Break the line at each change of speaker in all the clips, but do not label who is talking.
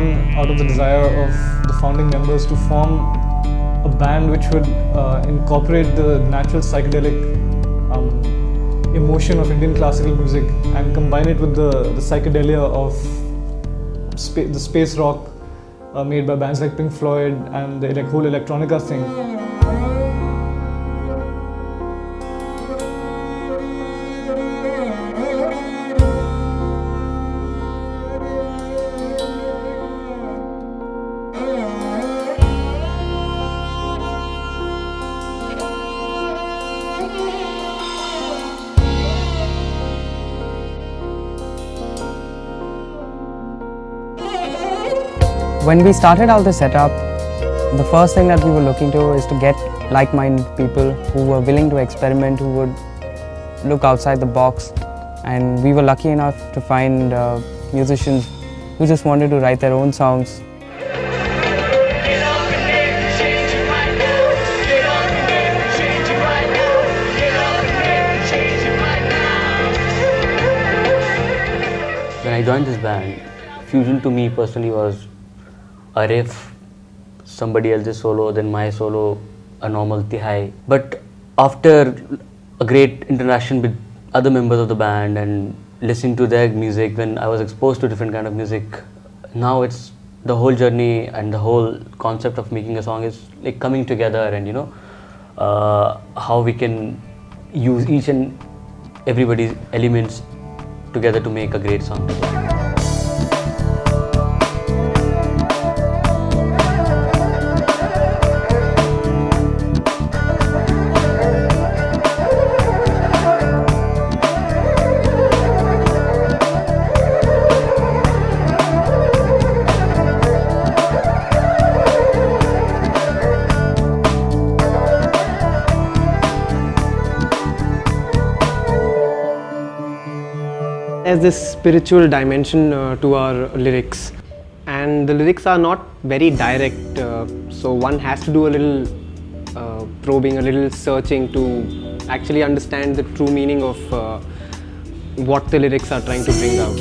born out of the desire of the founding members to form a band which would incorporate the natural psychedelic emotion of Indian classical music and combine it with the psychedelia of the space rock made by bands like Pink Floyd and the whole electronica thing.
When we started out the setup, the first thing that we were looking to is to get like-minded people who were willing to experiment, who would look outside the box, and we were lucky enough to find musicians who just wanted to write their own songs.
When I joined this band, fusion to me personally was a riff, somebody else's solo, then my solo, a normal tihai. But after a great interaction with other members of the band and listening to their music, when I was exposed to different kind of music, now it's the whole journey and the whole concept of making a song is like coming together, and you know how we can use each and everybody's elements together to make a great song.
There's this spiritual dimension to our lyrics, and the lyrics are not very direct, so one has to do a little probing, a little searching to actually understand the true meaning of what the lyrics are trying to bring out.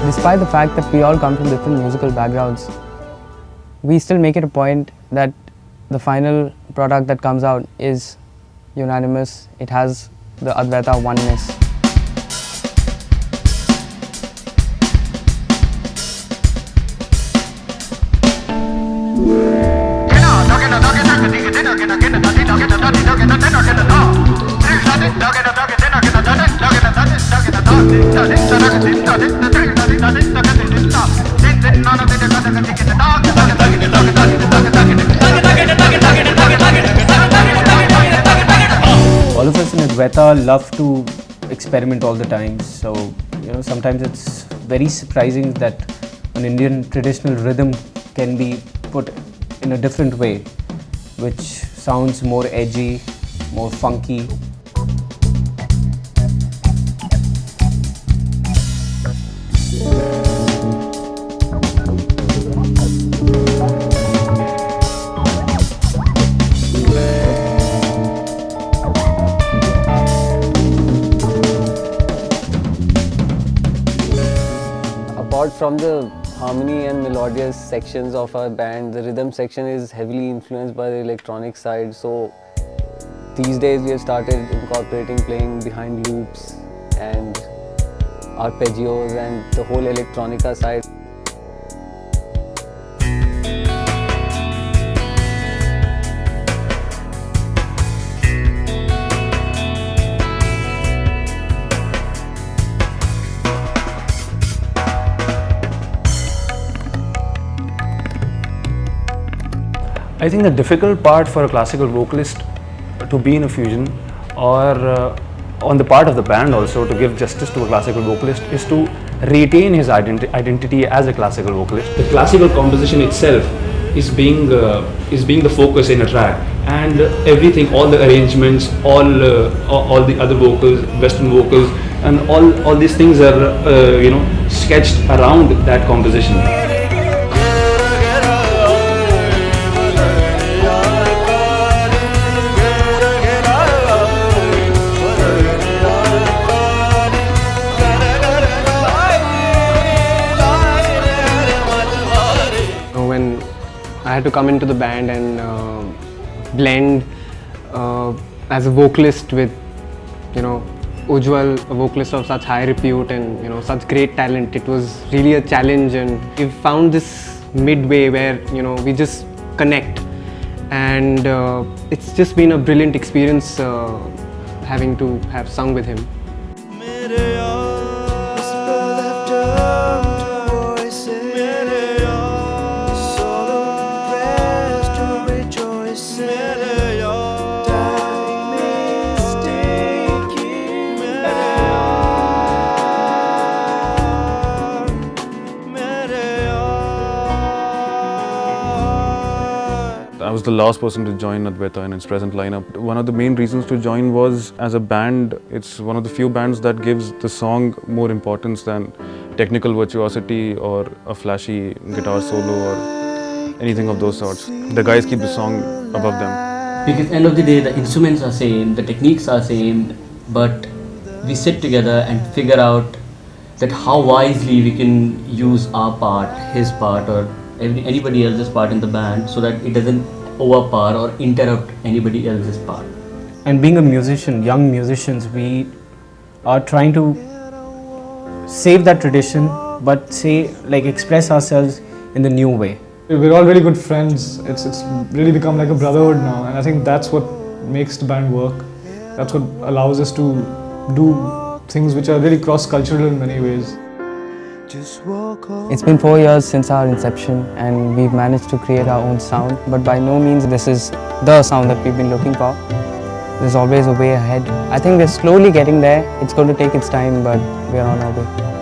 Despite the fact that we all come from different musical backgrounds, we still make it a point that the final product that comes out is unanimous. It has the Advaita oneness.
All of us in Advaita love to experiment all the time, so you know sometimes it's very surprising that an Indian traditional rhythm can be put in a different way, which sounds more edgy, more funky.
Apart from the harmony and melodious sections of our band, the rhythm section is heavily influenced by the electronic side. So these days we have started incorporating playing behind loops and arpeggios and the whole electronica side.
I think the difficult part for a classical vocalist to be in a fusion, or on the part of the band also to give justice to a classical vocalist, is to retain his identity as a classical vocalist. The classical composition itself is being the focus in a track, and everything, all the arrangements, all the other vocals, Western vocals, and all these things are sketched around that composition.
When I had to come into the band and blend as a vocalist with, Ujjwal, a vocalist of such high repute and such great talent, it was really a challenge, and we found this midway where we just connect, and it's just been a brilliant experience having to have sung with him.
I was the last person to join Advaita in its present lineup. One of the main reasons to join was, as a band, it's one of the few bands that gives the song more importance than technical virtuosity or a flashy guitar solo or anything of those sorts. The guys keep the song above them.
Because at the end of the day, the instruments are same, the techniques are same, but we sit together and figure out that how wisely we can use our part, his part, or anybody else's part in the band, so that it doesn't overpower or interrupt anybody else's part.
And being a musician, young musicians, we are trying to save that tradition, but express ourselves in the new way.
We're all really good friends. It's really become like a brotherhood now, and I think that's what makes the band work. That's what allows us to do things which are really cross-cultural in many ways.
It's been 4 years since our inception, and we've managed to create our own sound, but by no means this is the sound that we've been looking for. There's always a way ahead. I think we're slowly getting there. It's going to take its time, but we're on our way.